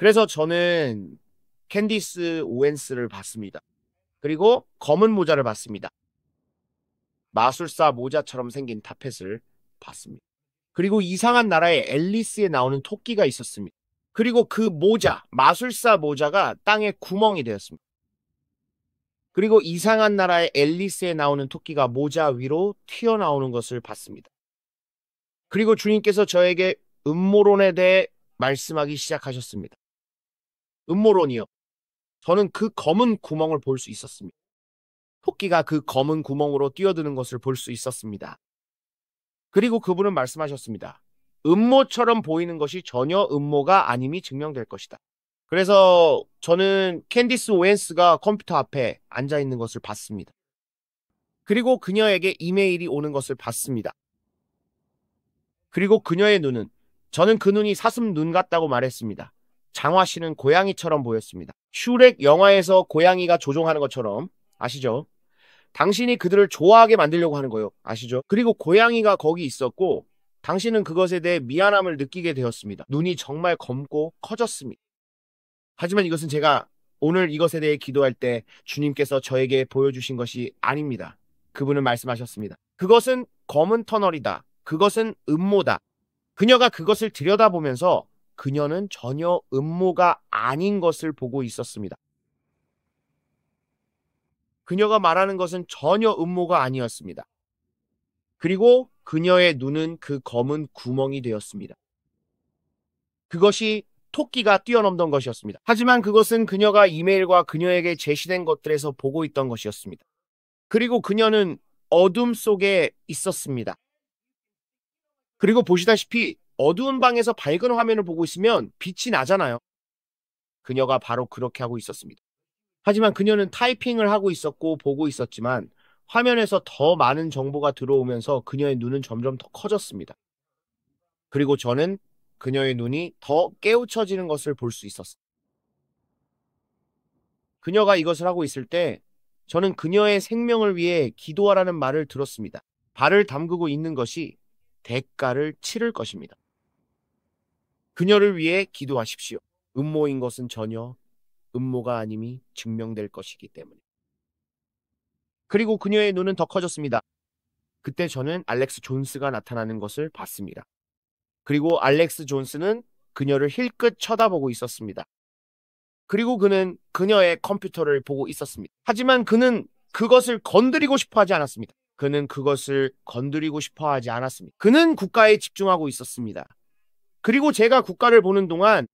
그래서 저는 캔디스 오웬스를 봤습니다. 그리고 검은 모자를 봤습니다. 마술사 모자처럼 생긴 타펫을 봤습니다. 그리고 이상한 나라의 앨리스에 나오는 토끼가 있었습니다. 그리고 그 모자, 마술사 모자가 땅에 구멍이 되었습니다. 그리고 이상한 나라의 앨리스에 나오는 토끼가 모자 위로 튀어나오는 것을 봤습니다. 그리고 주님께서 저에게 음모론에 대해 말씀하기 시작하셨습니다. 음모론이요. 저는 그 검은 구멍을 볼 수 있었습니다. 토끼가 그 검은 구멍으로 뛰어드는 것을 볼 수 있었습니다. 그리고 그분은 말씀하셨습니다. 음모처럼 보이는 것이 전혀 음모가 아님이 증명될 것이다. 그래서 저는 캔디스 오웬스가 컴퓨터 앞에 앉아 있는 것을 봤습니다. 그리고 그녀에게 이메일이 오는 것을 봤습니다. 그리고 그녀의 눈은, 저는 그 눈이 사슴 눈 같다고 말했습니다. 장화 씨는 고양이처럼 보였습니다. 슈렉 영화에서 고양이가 조종하는 것처럼. 아시죠? 당신이 그들을 좋아하게 만들려고 하는 거예요. 아시죠? 그리고 고양이가 거기 있었고 당신은 그것에 대해 미안함을 느끼게 되었습니다. 눈이 정말 검고 커졌습니다. 하지만 이것은 제가 오늘 이것에 대해 기도할 때 주님께서 저에게 보여주신 것이 아닙니다. 그분은 말씀하셨습니다. 그것은 검은 터널이다. 그것은 음모다. 그녀가 그것을 들여다보면서 그녀는 전혀 음모가 아닌 것을 보고 있었습니다. 그녀가 말하는 것은 전혀 음모가 아니었습니다. 그리고 그녀의 눈은 그 검은 구멍이 되었습니다. 그것이 토끼가 뛰어넘던 것이었습니다. 하지만 그것은 그녀가 이메일과 그녀에게 제시된 것들에서 보고 있던 것이었습니다. 그리고 그녀는 어둠 속에 있었습니다. 그리고 보시다시피 어두운 방에서 밝은 화면을 보고 있으면 빛이 나잖아요. 그녀가 바로 그렇게 하고 있었습니다. 하지만 그녀는 타이핑을 하고 있었고 보고 있었지만 화면에서 더 많은 정보가 들어오면서 그녀의 눈은 점점 더 커졌습니다. 그리고 저는 그녀의 눈이 더 깨우쳐지는 것을 볼 수 있었습니다. 그녀가 이것을 하고 있을 때 저는 그녀의 생명을 위해 기도하라는 말을 들었습니다. 발을 담그고 있는 것이 대가를 치를 것입니다. 그녀를 위해 기도하십시오. 음모인 것은 전혀 음모가 아님이 증명될 것이기 때문에. 그리고 그녀의 눈은 더 커졌습니다. 그때 저는 알렉스 존스가 나타나는 것을 봤습니다. 그리고 알렉스 존스는 그녀를 힐끗 쳐다보고 있었습니다. 그리고 그는 그녀의 컴퓨터를 보고 있었습니다. 하지만 그는 그것을 건드리고 싶어 하지 않았습니다. 그는 그것을 건드리고 싶어 하지 않았습니다. 그는 국가에 집중하고 있었습니다. 그리고 제가 국가를 보는 동안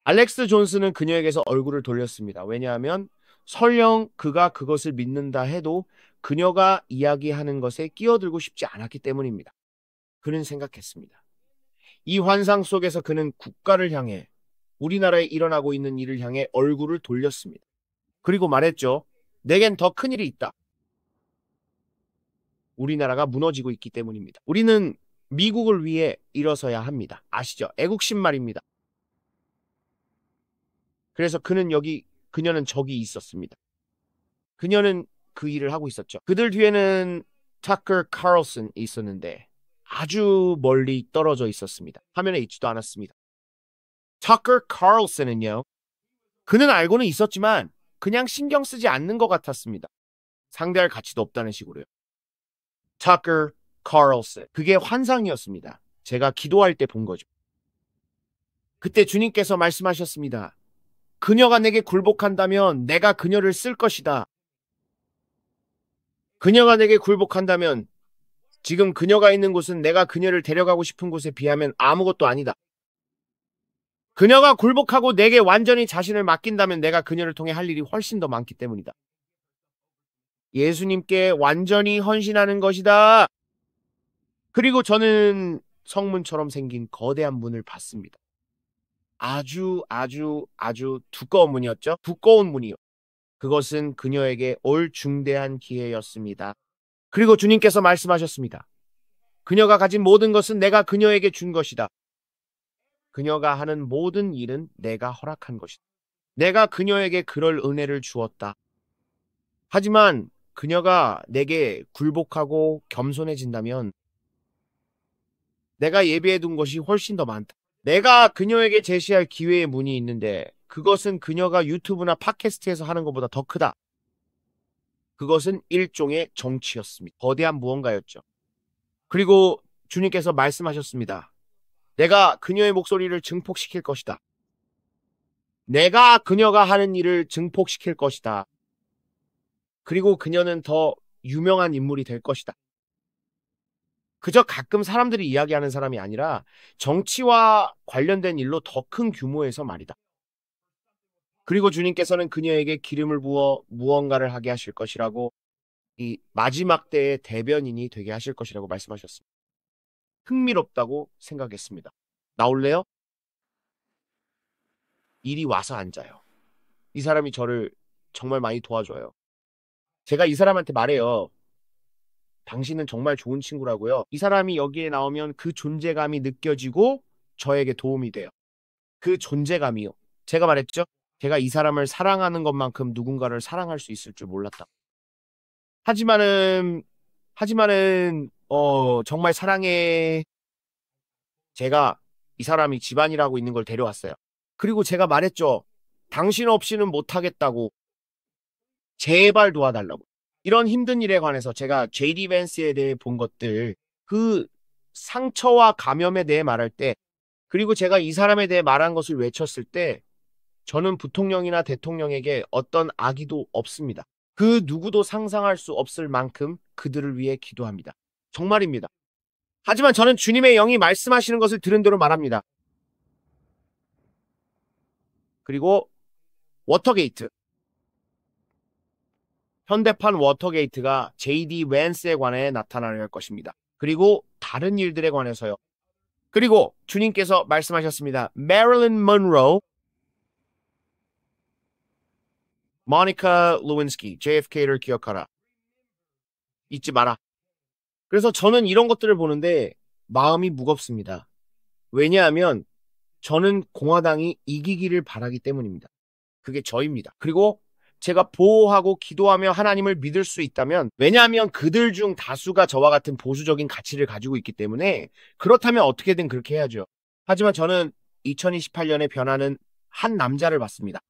알렉스 존스는 그녀에게서 얼굴을 돌렸습니다. 왜냐하면 설령 그가 그것을 믿는다 해도 그녀가 이야기하는 것에 끼어들고 싶지 않았기 때문입니다. 그는 생각했습니다. 이 환상 속에서 그는 국가를 향해, 우리나라에 일어나고 있는 일을 향해 얼굴을 돌렸습니다. 그리고 말했죠. 내겐 더 큰 일이 있다. 우리나라가 무너지고 있기 때문입니다. 우리는 미국을 위해 일어서야 합니다. 아시죠? 애국심 말입니다. 그래서 그녀는 저기 있었습니다. 그녀는 그 일을 하고 있었죠. 그들 뒤에는 타커 카를슨이 있었는데 아주 멀리 떨어져 있었습니다. 화면에 있지도 않았습니다. 타커 카를슨은요. 그는 알고는 있었지만 그냥 신경 쓰지 않는 것 같았습니다. 상대할 가치도 없다는 식으로요. 타커 카를슨. 그게 환상이었습니다. 제가 기도할 때 본 거죠. 그때 주님께서 말씀하셨습니다. 그녀가 내게 굴복한다면 내가 그녀를 쓸 것이다. 그녀가 내게 굴복한다면 지금 그녀가 있는 곳은 내가 그녀를 데려가고 싶은 곳에 비하면 아무것도 아니다. 그녀가 굴복하고 내게 완전히 자신을 맡긴다면 내가 그녀를 통해 할 일이 훨씬 더 많기 때문이다. 예수님께 완전히 헌신하는 것이다. 그리고 저는 성문처럼 생긴 거대한 문을 봤습니다. 아주 두꺼운 문이었죠. 두꺼운 문이요. 그것은 그녀에게 올 중대한 기회였습니다. 그리고 주님께서 말씀하셨습니다. 그녀가 가진 모든 것은 내가 그녀에게 준 것이다. 그녀가 하는 모든 일은 내가 허락한 것이다. 내가 그녀에게 그럴 은혜를 주었다. 하지만 그녀가 내게 굴복하고 겸손해진다면 내가 예비해 둔 것이 훨씬 더 많다. 내가 그녀에게 제시할 기회의 문이 있는데 그것은 그녀가 유튜브나 팟캐스트에서 하는 것보다 더 크다. 그것은 일종의 정치였습니다. 거대한 무언가였죠. 그리고 주님께서 말씀하셨습니다. 내가 그녀의 목소리를 증폭시킬 것이다. 내가 그녀가 하는 일을 증폭시킬 것이다. 그리고 그녀는 더 유명한 인물이 될 것이다. 그저 가끔 사람들이 이야기하는 사람이 아니라 정치와 관련된 일로 더 큰 규모에서 말이다. 그리고 주님께서는 그녀에게 기름을 부어 무언가를 하게 하실 것이라고 이 마지막 때의 대변인이 되게 하실 것이라고 말씀하셨습니다. 흥미롭다고 생각했습니다. 나올래요? 이리 와서 앉아요. 이 사람이 저를 정말 많이 도와줘요. 제가 이 사람한테 말해요. 당신은 정말 좋은 친구라고요. 이 사람이 여기에 나오면 그 존재감이 느껴지고 저에게 도움이 돼요. 그 존재감이요. 제가 말했죠. 제가 이 사람을 사랑하는 것만큼 누군가를 사랑할 수 있을 줄 몰랐다. 하지만은 정말 사랑해. 제가 이 사람이 집안이라고 있는 걸 데려왔어요. 그리고 제가 말했죠. 당신 없이는 못하겠다고. 제발 도와달라고. 이런 힘든 일에 관해서 제가 JD 벤스에 대해 본 것들, 그 상처와 감염에 대해 말할 때, 그리고 제가 이 사람에 대해 말한 것을 외쳤을 때, 저는 부통령이나 대통령에게 어떤 악의도 없습니다. 그 누구도 상상할 수 없을 만큼 그들을 위해 기도합니다. 정말입니다. 하지만 저는 주님의 영이 말씀하시는 것을 들은 대로 말합니다. 그리고 워터게이트. 현대판 워터게이트가 JD 벤스에 관해 나타나려 할 것입니다. 그리고 다른 일들에 관해서요. 그리고 주님께서 말씀하셨습니다. 메릴린 먼로, 모니카 루인스키, JFK를 기억하라. 잊지 마라. 그래서 저는 이런 것들을 보는데 마음이 무겁습니다. 왜냐하면 저는 공화당이 이기기를 바라기 때문입니다. 그게 저입니다. 그리고 제가 보호하고 기도하며 하나님을 믿을 수 있다면, 왜냐하면 그들 중 다수가 저와 같은 보수적인 가치를 가지고 있기 때문에 그렇다면 어떻게든 그렇게 해야죠. 하지만 저는 2028년에 변하는 한 남자를 봤습니다.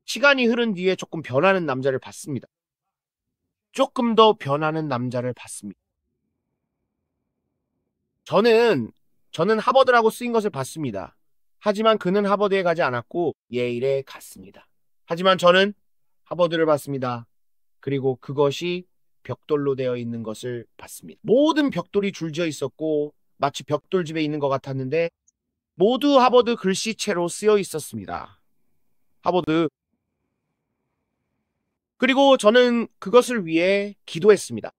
시간이 흐른 뒤에 조금 변하는 남자를 봤습니다. 조금 더 변하는 남자를 봤습니다. 저는 하버드라고 쓰인 것을 봤습니다. 하지만 그는 하버드에 가지 않았고 예일에 갔습니다. 하지만 저는 하버드를 봤습니다. 그리고 그것이 벽돌로 되어 있는 것을 봤습니다. 모든 벽돌이 줄지어 있었고 마치 벽돌집에 있는 것 같았는데 모두 하버드 글씨체로 쓰여 있었습니다. 하버드. 그리고 저는 그것을 위해 기도했습니다.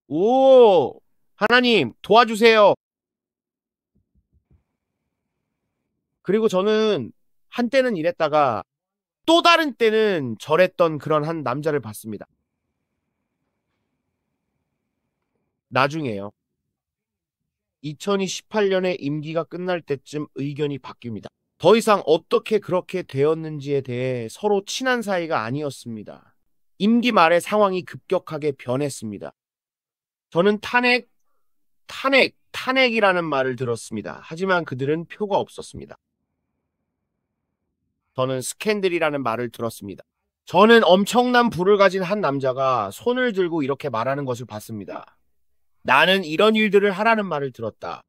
오, 하나님 도와주세요. 그리고 저는 한때는 이랬다가 또 다른 때는 저랬던 그런 한 남자를 봤습니다. 나중에요. 2018년에 임기가 끝날 때쯤 의견이 바뀝니다. 더 이상 어떻게 그렇게 되었는지에 대해 서로 친한 사이가 아니었습니다. 임기 말에 상황이 급격하게 변했습니다. 저는 탄핵이라는 말을 들었습니다. 하지만 그들은 표가 없었습니다. 저는 스캔들이라는 말을 들었습니다. 저는 엄청난 부를 가진 한 남자가 손을 들고 이렇게 말하는 것을 봤습니다. 나는 이런 일들을 하라는 말을 들었다.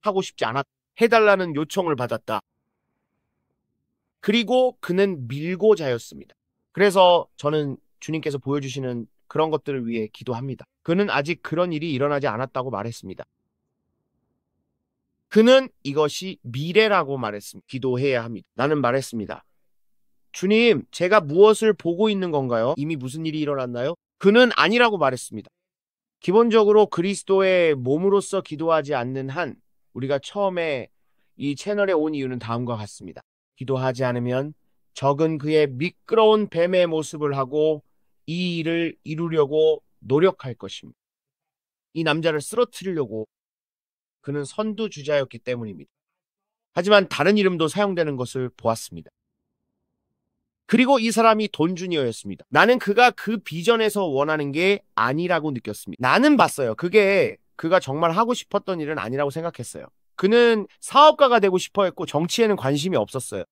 하고 싶지 않았다. 해달라는 요청을 받았다. 그리고 그는 밀고자였습니다. 그래서 저는 주님께서 보여주시는 그런 것들을 위해 기도합니다. 그는 아직 그런 일이 일어나지 않았다고 말했습니다. 그는 이것이 미래라고 말했습니다. 기도해야 합니다. 나는 말했습니다. 주님, 제가 무엇을 보고 있는 건가요? 이미 무슨 일이 일어났나요? 그는 아니라고 말했습니다. 기본적으로 그리스도의 몸으로서 기도하지 않는 한 우리가 처음에 이 채널에 온 이유는 다음과 같습니다. 기도하지 않으면 적은 그의 미끄러운 뱀의 모습을 하고 이 일을 이루려고 노력할 것입니다. 이 남자를 쓰러뜨리려고. 그는 선두주자였기 때문입니다. 하지만 다른 이름도 사용되는 것을 보았습니다. 그리고 이 사람이 돈주니어였습니다. 나는 그가 그 비전에서 원하는 게 아니라고 느꼈습니다. 나는 봤어요. 그게 그가 정말 하고 싶었던 일은 아니라고 생각했어요. 그는 사업가가 되고 싶어 했고 정치에는 관심이 없었어요.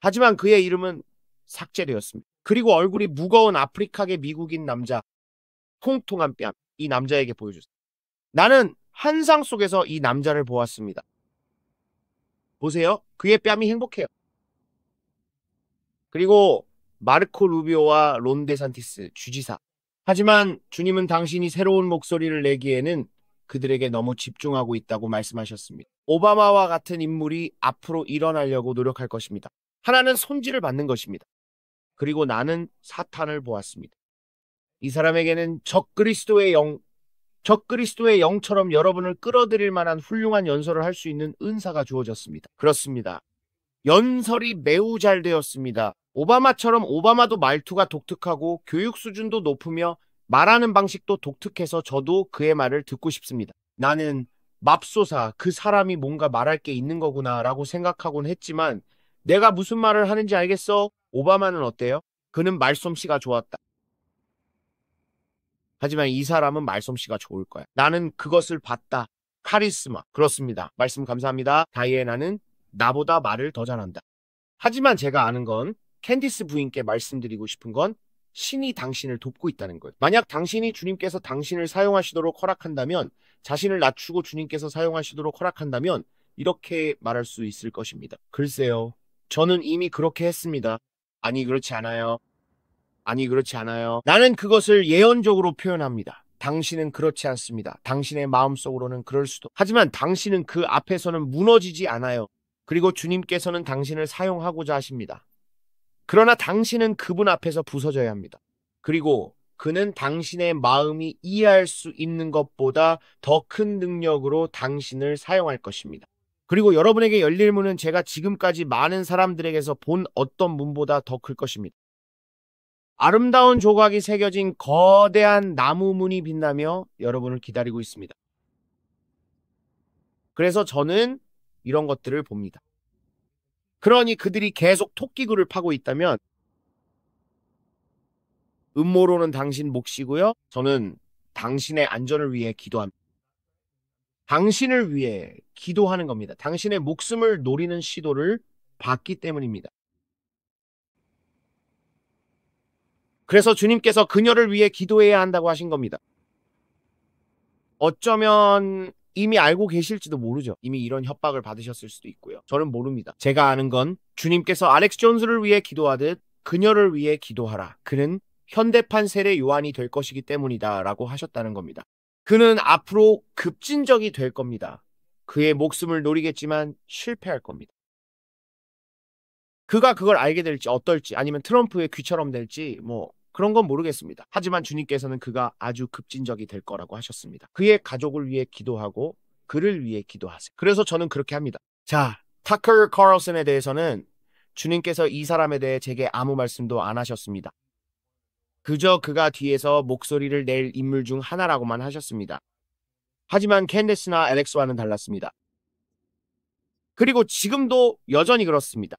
하지만 그의 이름은 삭제되었습니다. 그리고 얼굴이 무거운 아프리카계 미국인 남자, 통통한 뺨, 이 남자에게 보여줬어요. 나는 환상 속에서 이 남자를 보았습니다. 보세요. 그의 뺨이 행복해요. 그리고 마르코 루비오와 론 데산티스 주지사. 하지만 주님은 당신이 새로운 목소리를 내기에는 그들에게 너무 집중하고 있다고 말씀하셨습니다. 오바마와 같은 인물이 앞으로 일어나려고 노력할 것입니다. 하나는 손질을 받는 것입니다. 그리고 나는 사탄을 보았습니다. 이 사람에게는 적그리스도의 영처럼 여러분을 끌어들일 만한 훌륭한 연설을 할 수 있는 은사가 주어졌습니다. 그렇습니다. 연설이 매우 잘 되었습니다. 오바마처럼 오바마도 말투가 독특하고 교육 수준도 높으며 말하는 방식도 독특해서 저도 그의 말을 듣고 싶습니다. 나는 맙소사 그 사람이 뭔가 말할 게 있는 거구나 라고 생각하곤 했지만 내가 무슨 말을 하는지 알겠어? 오바마는 어때요? 그는 말솜씨가 좋았다. 하지만 이 사람은 말솜씨가 좋을 거야. 나는 그것을 봤다. 카리스마. 그렇습니다. 말씀 감사합니다. 다이애나는 나보다 말을 더 잘한다. 하지만 제가 아는 건 캔디스 부인께 말씀드리고 싶은 건 신이 당신을 돕고 있다는 거예요. 만약 당신이 주님께서 당신을 사용하시도록 허락한다면, 자신을 낮추고 주님께서 사용하시도록 허락한다면 이렇게 말할 수 있을 것입니다. 글쎄요. 저는 이미 그렇게 했습니다. 아니 그렇지 않아요. 아니 그렇지 않아요. 나는 그것을 예언적으로 표현합니다. 당신은 그렇지 않습니다. 당신의 마음속으로는 그럴 수도. 하지만 당신은 그 앞에서는 무너지지 않아요. 그리고 주님께서는 당신을 사용하고자 하십니다. 그러나 당신은 그분 앞에서 부서져야 합니다. 그리고 그는 당신의 마음이 이해할 수 있는 것보다 더 큰 능력으로 당신을 사용할 것입니다. 그리고 여러분에게 열릴 문은 제가 지금까지 많은 사람들에게서 본 어떤 문보다 더 클 것입니다. 아름다운 조각이 새겨진 거대한 나무 문이 빛나며 여러분을 기다리고 있습니다. 그래서 저는 이런 것들을 봅니다. 그러니 그들이 계속 토끼굴을 파고 있다면 음모론은 당신 몫이고요. 저는 당신의 안전을 위해 기도합니다. 당신을 위해 기도하는 겁니다. 당신의 목숨을 노리는 시도를 봤기 때문입니다. 그래서 주님께서 그녀를 위해 기도해야 한다고 하신 겁니다. 어쩌면 이미 알고 계실지도 모르죠. 이미 이런 협박을 받으셨을 수도 있고요. 저는 모릅니다. 제가 아는 건 주님께서 알렉스 존스를 위해 기도하듯 그녀를 위해 기도하라. 그는 현대판 세례 요한이 될 것이기 때문이다 라고 하셨다는 겁니다. 그는 앞으로 급진적이 될 겁니다. 그의 목숨을 노리겠지만 실패할 겁니다. 그가 그걸 알게 될지 어떨지 아니면 트럼프의 귀처럼 될지 그런 건 모르겠습니다. 하지만 주님께서는 그가 아주 급진적이 될 거라고 하셨습니다. 그의 가족을 위해 기도하고 그를 위해 기도하세요. 그래서 저는 그렇게 합니다. 자, 타커 카를슨에 대해서는 주님께서 이 사람에 대해 제게 아무 말씀도 안 하셨습니다. 그저 그가 뒤에서 목소리를 낼 인물 중 하나라고만 하셨습니다. 하지만 캔디스나 알렉스와는 달랐습니다. 그리고 지금도 여전히 그렇습니다.